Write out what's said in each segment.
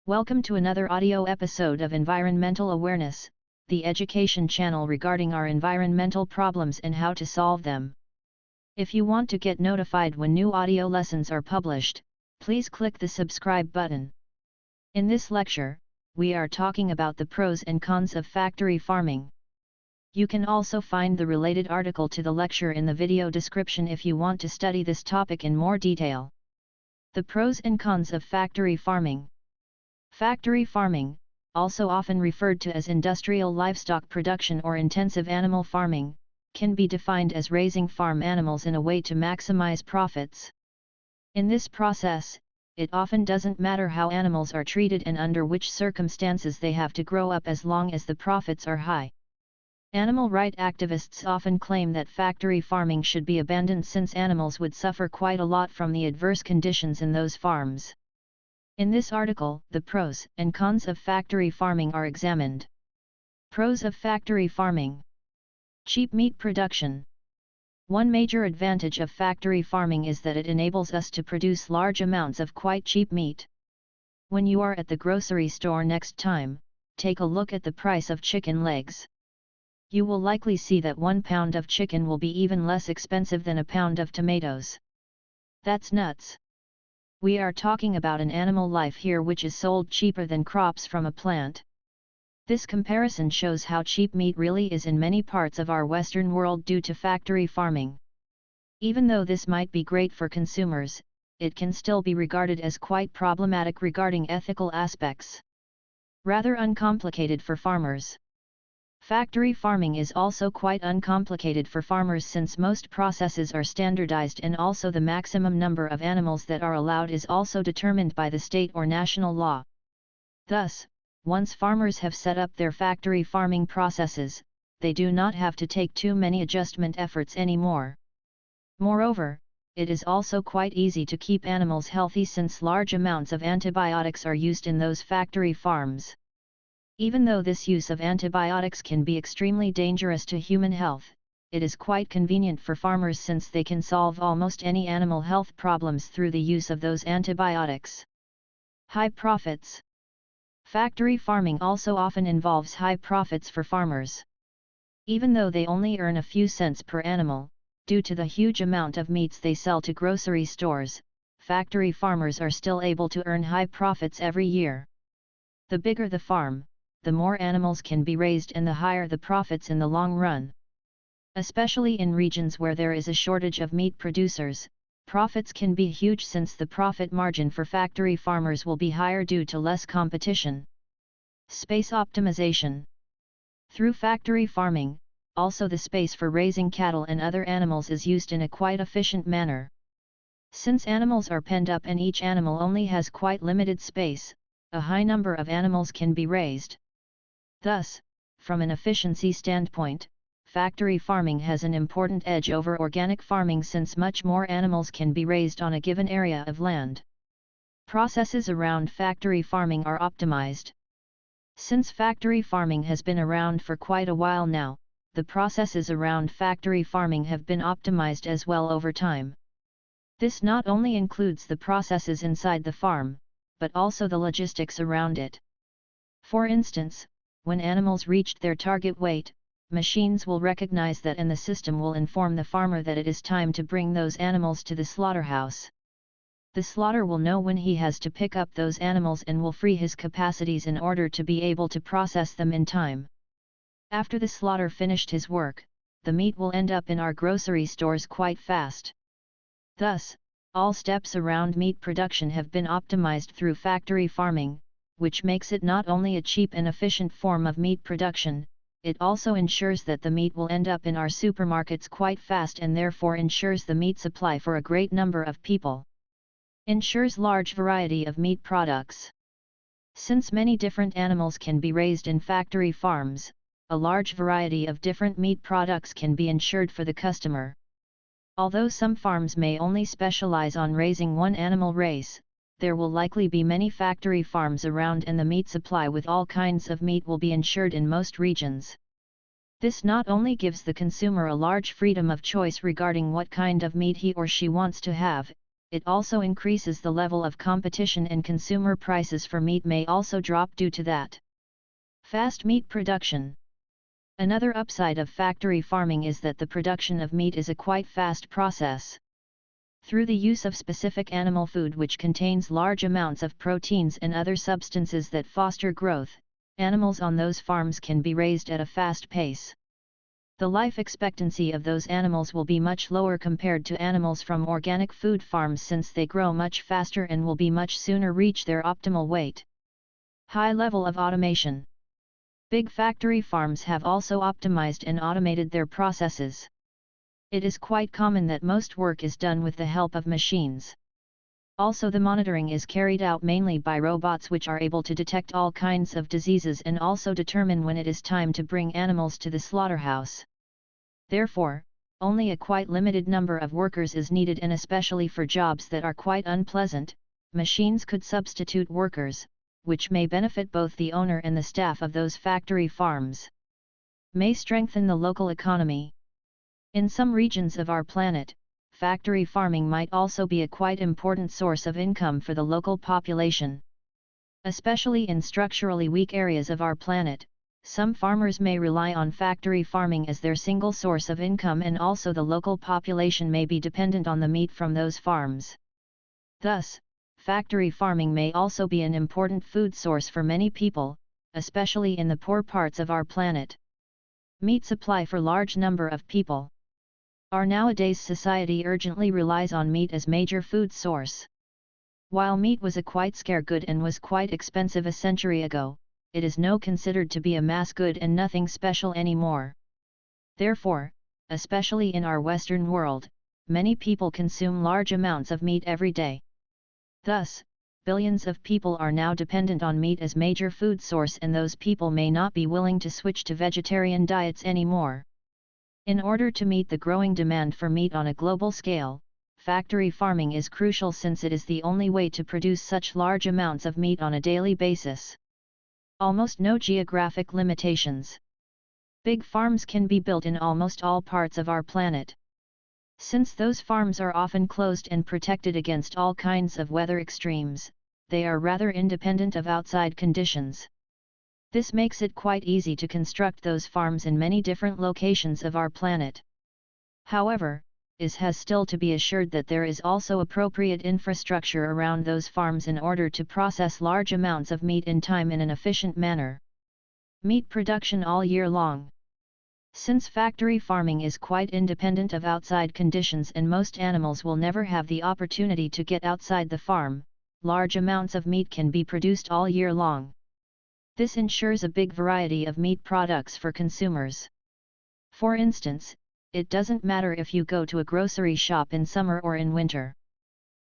Welcome to another audio episode of Environmental Awareness, the education channel regarding our environmental problems and how to solve them. If you want to get notified when new audio lessons are published, please click the subscribe button. In this lecture, we are talking about the pros and cons of factory farming. You can also find the related article to the lecture in the video description if you want to study this topic in more detail. The pros and cons of factory farming. Factory farming, also often referred to as industrial livestock production or intensive animal farming, can be defined as raising farm animals in a way to maximize profits. In this process, it often doesn't matter how animals are treated and under which circumstances they have to grow up as long as the profits are high. Animal rights activists often claim that factory farming should be abandoned since animals would suffer quite a lot from the adverse conditions in those farms. In this article, the pros and cons of factory farming are examined. Pros of factory farming. Cheap meat production. One major advantage of factory farming is that it enables us to produce large amounts of quite cheap meat. When you are at the grocery store next time, take a look at the price of chicken legs. You will likely see that 1 pound of chicken will be even less expensive than a pound of tomatoes. That's nuts. We are talking about an animal life here which is sold cheaper than crops from a plant. This comparison shows how cheap meat really is in many parts of our Western world due to factory farming. Even though this might be great for consumers, it can still be regarded as quite problematic regarding ethical aspects. Rather uncomplicated for farmers. Factory farming is also quite uncomplicated for farmers since most processes are standardized and also the maximum number of animals that are allowed is also determined by the state or national law. Thus, once farmers have set up their factory farming processes, they do not have to take too many adjustment efforts anymore. Moreover, it is also quite easy to keep animals healthy since large amounts of antibiotics are used in those factory farms. Even though this use of antibiotics can be extremely dangerous to human health, it is quite convenient for farmers since they can solve almost any animal health problems through the use of those antibiotics. High profits. Factory farming also often involves high profits for farmers. Even though they only earn a few cents per animal, due to the huge amount of meats they sell to grocery stores, factory farmers are still able to earn high profits every year. The bigger the farm, the more animals can be raised and the higher the profits in the long run. Especially in regions where there is a shortage of meat producers, profits can be huge since the profit margin for factory farmers will be higher due to less competition. Space optimization. Through factory farming, also the space for raising cattle and other animals is used in a quite efficient manner. Since animals are penned up and each animal only has quite limited space, a high number of animals can be raised. Thus, from an efficiency standpoint, factory farming has an important edge over organic farming since much more animals can be raised on a given area of land. Processes around factory farming are optimized. Since factory farming has been around for quite a while now, the processes around factory farming have been optimized as well over time. This not only includes the processes inside the farm, but also the logistics around it. For instance, when animals reached their target weight, machines will recognize that and the system will inform the farmer that it is time to bring those animals to the slaughterhouse. The slaughter will know when he has to pick up those animals and will free his capacities in order to be able to process them in time. After the slaughter finished his work, the meat will end up in our grocery stores quite fast. Thus, all steps around meat production have been optimized through factory farming, which makes it not only a cheap and efficient form of meat production, it also ensures that the meat will end up in our supermarkets quite fast and therefore ensures the meat supply for a great number of people. Ensures large variety of meat products. Since many different animals can be raised in factory farms, a large variety of different meat products can be ensured for the customer. Although some farms may only specialize on raising one animal race, there will likely be many factory farms around and the meat supply with all kinds of meat will be ensured in most regions. This not only gives the consumer a large freedom of choice regarding what kind of meat he or she wants to have, it also increases the level of competition and consumer prices for meat may also drop due to that. Fast meat production. Another upside of factory farming is that the production of meat is a quite fast process. Through the use of specific animal food which contains large amounts of proteins and other substances that foster growth, animals on those farms can be raised at a fast pace. The life expectancy of those animals will be much lower compared to animals from organic food farms since they grow much faster and will be much sooner reach their optimal weight. High level of automation. Big factory farms have also optimized and automated their processes. It is quite common that most work is done with the help of machines. Also, the monitoring is carried out mainly by robots which are able to detect all kinds of diseases and also determine when it is time to bring animals to the slaughterhouse. Therefore, only a quite limited number of workers is needed, and especially for jobs that are quite unpleasant, machines could substitute workers, which may benefit both the owner and the staff of those factory farms. May strengthen the local economy. In some regions of our planet, factory farming might also be a quite important source of income for the local population. Especially in structurally weak areas of our planet, some farmers may rely on factory farming as their single source of income, and also the local population may be dependent on the meat from those farms. Thus, factory farming may also be an important food source for many people, especially in the poor parts of our planet. Meat supply for large number of people. Our nowadays society urgently relies on meat as major food source. While meat was a quite scarce good and was quite expensive a century ago, it is now considered to be a mass good and nothing special anymore. Therefore, especially in our Western world, many people consume large amounts of meat every day. Thus, billions of people are now dependent on meat as major food source, and those people may not be willing to switch to vegetarian diets anymore. In order to meet the growing demand for meat on a global scale, factory farming is crucial since it is the only way to produce such large amounts of meat on a daily basis. Almost no geographic limitations. Big farms can be built in almost all parts of our planet. Since those farms are often closed and protected against all kinds of weather extremes, they are rather independent of outside conditions. This makes it quite easy to construct those farms in many different locations of our planet. However, it has still to be assured that there is also appropriate infrastructure around those farms in order to process large amounts of meat in time in an efficient manner. Meat production all year long. Since factory farming is quite independent of outside conditions and most animals will never have the opportunity to get outside the farm, large amounts of meat can be produced all year long. This ensures a big variety of meat products for consumers. For instance, it doesn't matter if you go to a grocery shop in summer or in winter.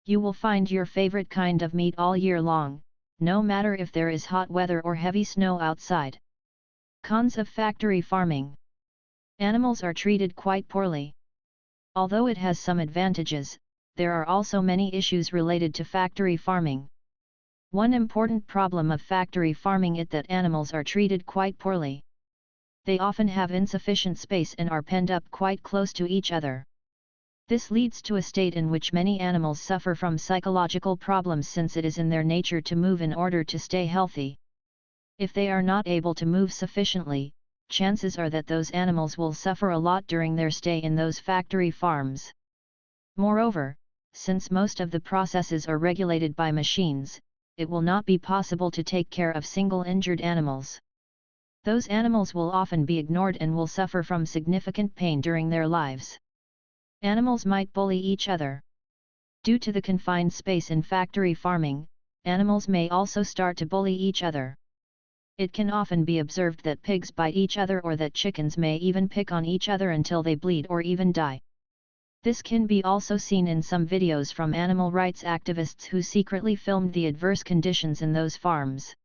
You will find your favorite kind of meat all year long, no matter if there is hot weather or heavy snow outside. Cons of factory farming. Animals are treated quite poorly. Although it has some advantages, there are also many issues related to factory farming. One important problem of factory farming is that animals are treated quite poorly. They often have insufficient space and are penned up quite close to each other. This leads to a state in which many animals suffer from psychological problems since it is in their nature to move in order to stay healthy. If they are not able to move sufficiently, chances are that those animals will suffer a lot during their stay in those factory farms. Moreover, since most of the processes are regulated by machines, it will not be possible to take care of single injured animals. Those animals will often be ignored and will suffer from significant pain during their lives. Animals might bully each other. Due to the confined space in factory farming, animals may also start to bully each other. It can often be observed that pigs bite each other or that chickens may even pick on each other until they bleed or even die. This can be also seen in some videos from animal rights activists who secretly filmed the adverse conditions in those farms.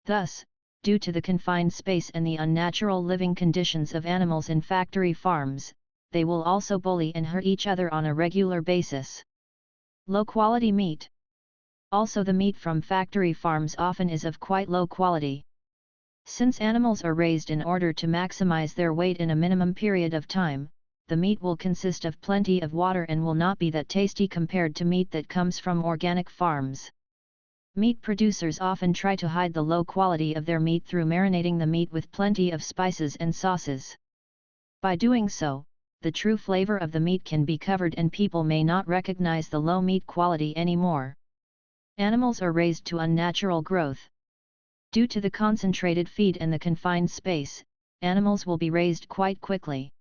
Thus, due to the confined space and the unnatural living conditions of animals in factory farms, they will also bully and hurt each other on a regular basis. Low quality meat. Also, the meat from factory farms often is of quite low quality. Since animals are raised in order to maximize their weight in a minimum period of time, the meat will consist of plenty of water and will not be that tasty compared to meat that comes from organic farms. Meat producers often try to hide the low quality of their meat through marinating the meat with plenty of spices and sauces. By doing so, the true flavor of the meat can be covered and people may not recognize the low meat quality anymore. Animals are raised to unnatural growth. Due to the concentrated feed and the confined space, animals will be raised quite quickly.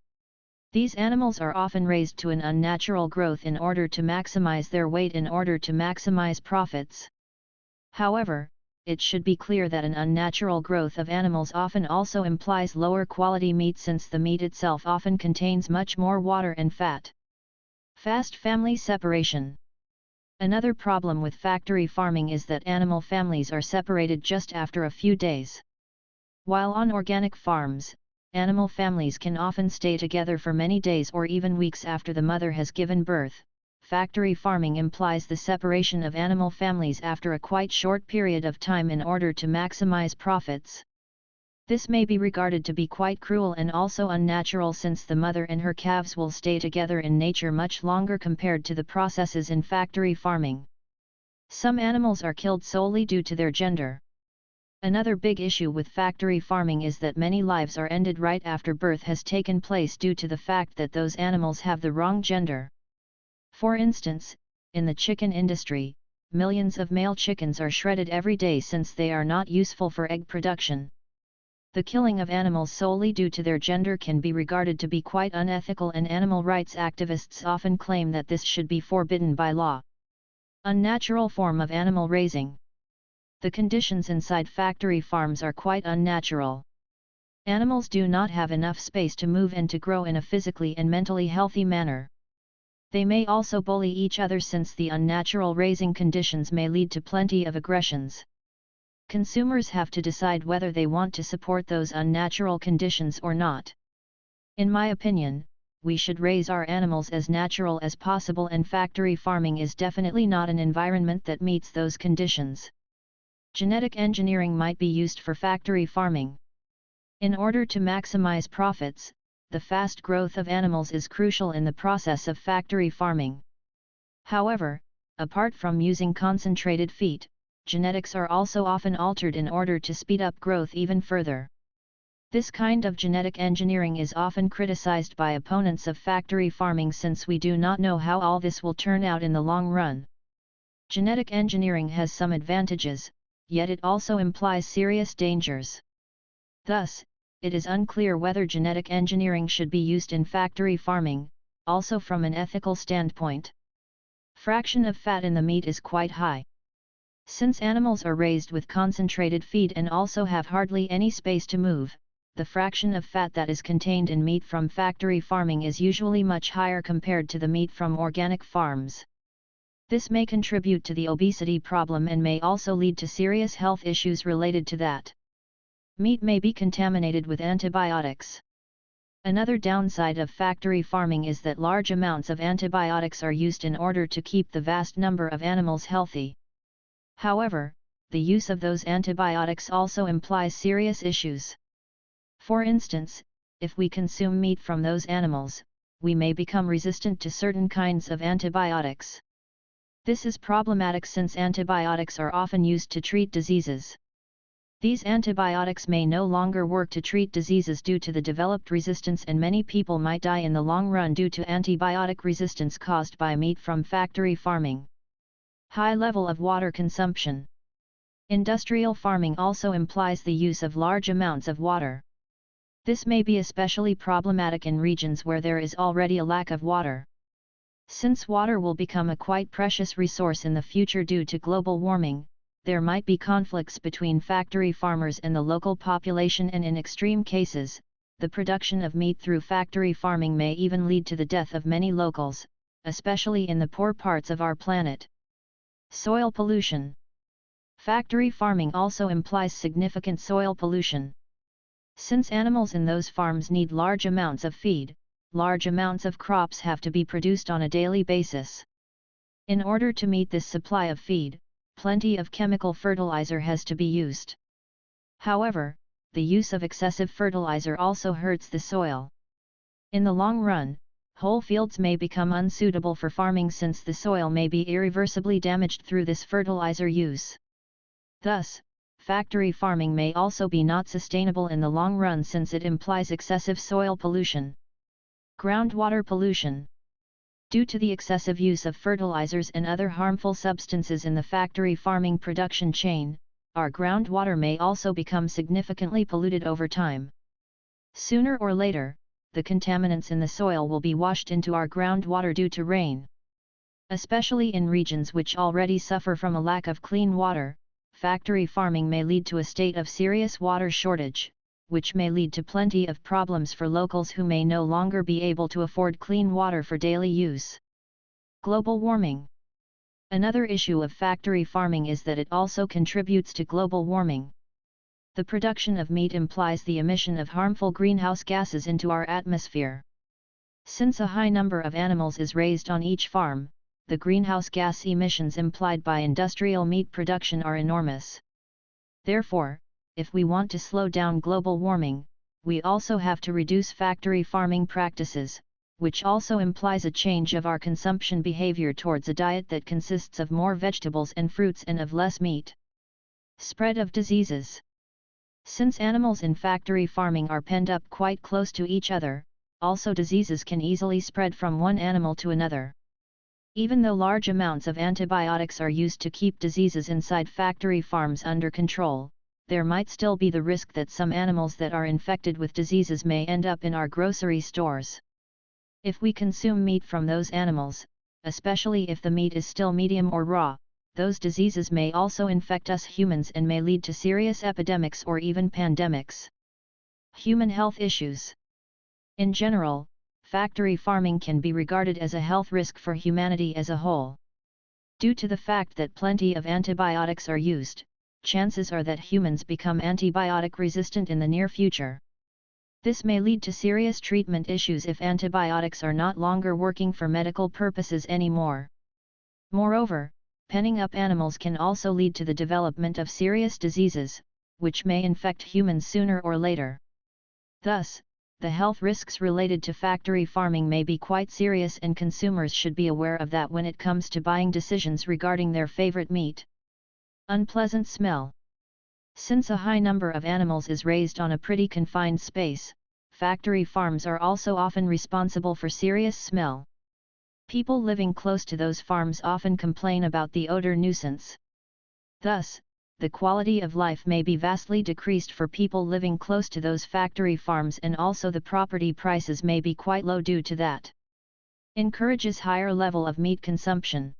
These animals are often raised to an unnatural growth in order to maximize their weight in order to maximize profits. However, it should be clear that an unnatural growth of animals often also implies lower quality meat since the meat itself often contains much more water and fat. Fast family separation. Another problem with factory farming is that animal families are separated just after a few days. While on organic farms, animal families can often stay together for many days or even weeks after the mother has given birth. Factory farming implies the separation of animal families after a quite short period of time in order to maximize profits. This may be regarded to be quite cruel and also unnatural since the mother and her calves will stay together in nature much longer compared to the processes in factory farming. Some animals are killed solely due to their gender. Another big issue with factory farming is that many lives are ended right after birth has taken place due to the fact that those animals have the wrong gender. For instance, in the chicken industry, millions of male chickens are shredded every day since they are not useful for egg production. The killing of animals solely due to their gender can be regarded to be quite unethical, and animal rights activists often claim that this should be forbidden by law. Unnatural form of animal raising. The conditions inside factory farms are quite unnatural. Animals do not have enough space to move and to grow in a physically and mentally healthy manner. They may also bully each other since the unnatural raising conditions may lead to plenty of aggressions. Consumers have to decide whether they want to support those unnatural conditions or not. In my opinion, we should raise our animals as natural as possible, and factory farming is definitely not an environment that meets those conditions. Genetic engineering might be used for factory farming. In order to maximize profits, the fast growth of animals is crucial in the process of factory farming. However, apart from using concentrated feed, genetics are also often altered in order to speed up growth even further. This kind of genetic engineering is often criticized by opponents of factory farming since we do not know how all this will turn out in the long run. Genetic engineering has some advantages, yet it also implies serious dangers. Thus, it is unclear whether genetic engineering should be used in factory farming, also from an ethical standpoint. Fraction of fat in the meat is quite high. Since animals are raised with concentrated feed and also have hardly any space to move, the fraction of fat that is contained in meat from factory farming is usually much higher compared to the meat from organic farms. This may contribute to the obesity problem and may also lead to serious health issues related to that. Meat may be contaminated with antibiotics. Another downside of factory farming is that large amounts of antibiotics are used in order to keep the vast number of animals healthy. However, the use of those antibiotics also implies serious issues. For instance, if we consume meat from those animals, we may become resistant to certain kinds of antibiotics. This is problematic since antibiotics are often used to treat diseases. These antibiotics may no longer work to treat diseases due to the developed resistance, and many people might die in the long run due to antibiotic resistance caused by meat from factory farming. High level of water consumption. Industrial farming also implies the use of large amounts of water. This may be especially problematic in regions where there is already a lack of water. Since water will become a quite precious resource in the future due to global warming, there might be conflicts between factory farmers and the local population, and in extreme cases, the production of meat through factory farming may even lead to the death of many locals, especially in the poor parts of our planet. Soil pollution. Factory farming also implies significant soil pollution. Since animals in those farms need large amounts of feed, large amounts of crops have to be produced on a daily basis. In order to meet this supply of feed, plenty of chemical fertilizer has to be used. However, the use of excessive fertilizer also hurts the soil. In the long run, Whole fields may become unsuitable for farming since the soil may be irreversibly damaged through this fertilizer use. Thus, factory farming may also be not sustainable in the long run since it implies excessive soil pollution. Groundwater pollution. Due to the excessive use of fertilizers and other harmful substances in the factory farming production chain, our groundwater may also become significantly polluted over time. Sooner or later, the contaminants in the soil will be washed into our groundwater due to rain. Especially in regions which already suffer from a lack of clean water, factory farming may lead to a state of serious water shortage, which may lead to plenty of problems for locals who may no longer be able to afford clean water for daily use. Global warming. Another issue of factory farming is that it also contributes to global warming. The production of meat implies the emission of harmful greenhouse gases into our atmosphere. Since a high number of animals is raised on each farm, the greenhouse gas emissions implied by industrial meat production are enormous. Therefore, if we want to slow down global warming, we also have to reduce factory farming practices, which also implies a change of our consumption behavior towards a diet that consists of more vegetables and fruits and of less meat. Spread of diseases. Since animals in factory farming are penned up quite close to each other, also diseases can easily spread from one animal to another. Even though large amounts of antibiotics are used to keep diseases inside factory farms under control, there might still be the risk that some animals that are infected with diseases may end up in our grocery stores. If we consume meat from those animals, especially if the meat is still medium or raw, those diseases may also infect us humans and may lead to serious epidemics or even pandemics. Human health issues. In general, factory farming can be regarded as a health risk for humanity as a whole. Due to the fact that plenty of antibiotics are used, chances are that humans become antibiotic resistant in the near future. This may lead to serious treatment issues if antibiotics are not longer working for medical purposes anymore. Moreover, penning up animals can also lead to the development of serious diseases, which may infect humans sooner or later. Thus, the health risks related to factory farming may be quite serious and consumers should be aware of that when it comes to buying decisions regarding their favorite meat. Unpleasant smell. Since a high number of animals is raised on a pretty confined space, factory farms are also often responsible for serious smell. People living close to those farms often complain about the odor nuisance. Thus, the quality of life may be vastly decreased for people living close to those factory farms, and also the property prices may be quite low due to that. Encourages higher level of meat consumption.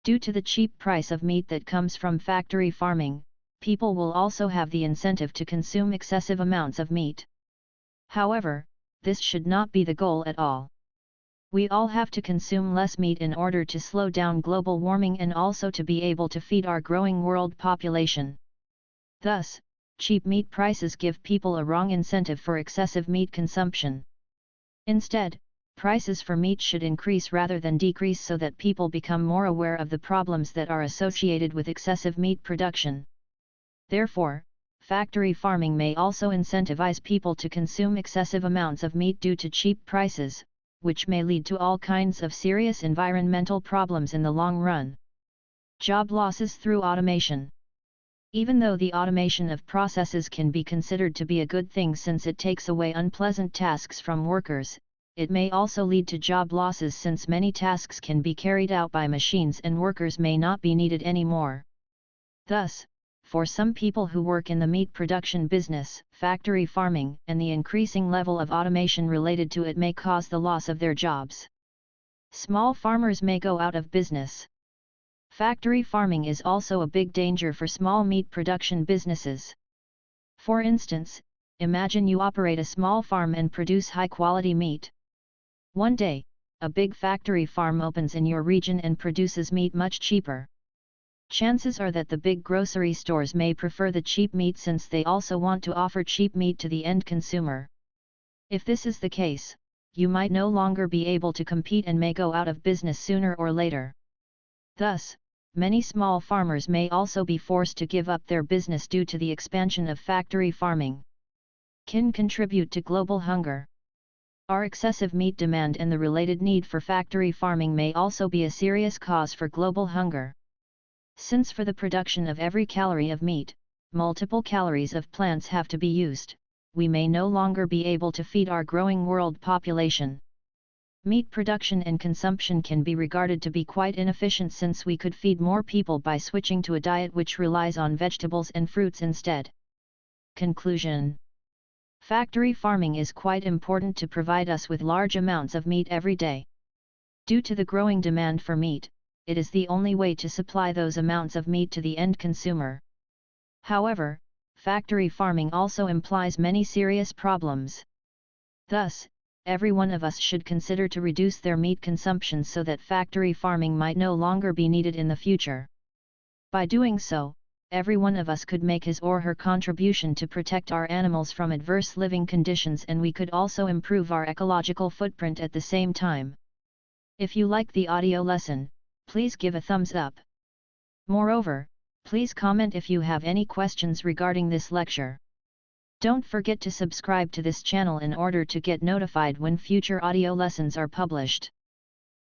Due to the cheap price of meat that comes from factory farming, people will also have the incentive to consume excessive amounts of meat. However, this should not be the goal at all. We all have to consume less meat in order to slow down global warming and also to be able to feed our growing world population. Thus, cheap meat prices give people a wrong incentive for excessive meat consumption. Instead, prices for meat should increase rather than decrease so that people become more aware of the problems that are associated with excessive meat production. Therefore, factory farming may also incentivize people to consume excessive amounts of meat due to cheap prices, which may lead to all kinds of serious environmental problems in the long run. Job losses through automation. Even though the automation of processes can be considered to be a good thing since it takes away unpleasant tasks from workers, it may also lead to job losses since many tasks can be carried out by machines and workers may not be needed anymore. Thus, for some people who work in the meat production business, factory farming, and the increasing level of automation related to it may cause the loss of their jobs. Small farmers may go out of business. Factory farming is also a big danger for small meat production businesses. For instance, imagine you operate a small farm and produce high-quality meat. One day, a big factory farm opens in your region and produces meat much cheaper. Chances are that the big grocery stores may prefer the cheap meat since they also want to offer cheap meat to the end consumer. If this is the case, you might no longer be able to compete and may go out of business sooner or later. Thus, many small farmers may also be forced to give up their business due to the expansion of factory farming. Can contribute to global hunger. Our excessive meat demand and the related need for factory farming may also be a serious cause for global hunger. Since for the production of every calorie of meat, multiple calories of plants have to be used, we may no longer be able to feed our growing world population. Meat production and consumption can be regarded to be quite inefficient since we could feed more people by switching to a diet which relies on vegetables and fruits instead. Conclusion: factory farming is quite important to provide us with large amounts of meat every day. Due to the growing demand for meat, it is the only way to supply those amounts of meat to the end consumer. However, factory farming also implies many serious problems. Thus, every one of us should consider to reduce their meat consumption so that factory farming might no longer be needed in the future. By doing so, every one of us could make his or her contribution to protect our animals from adverse living conditions, and we could also improve our ecological footprint at the same time. If you like the audio lesson, please give a thumbs up. Moreover, please comment if you have any questions regarding this lecture. Don't forget to subscribe to this channel in order to get notified when future audio lessons are published.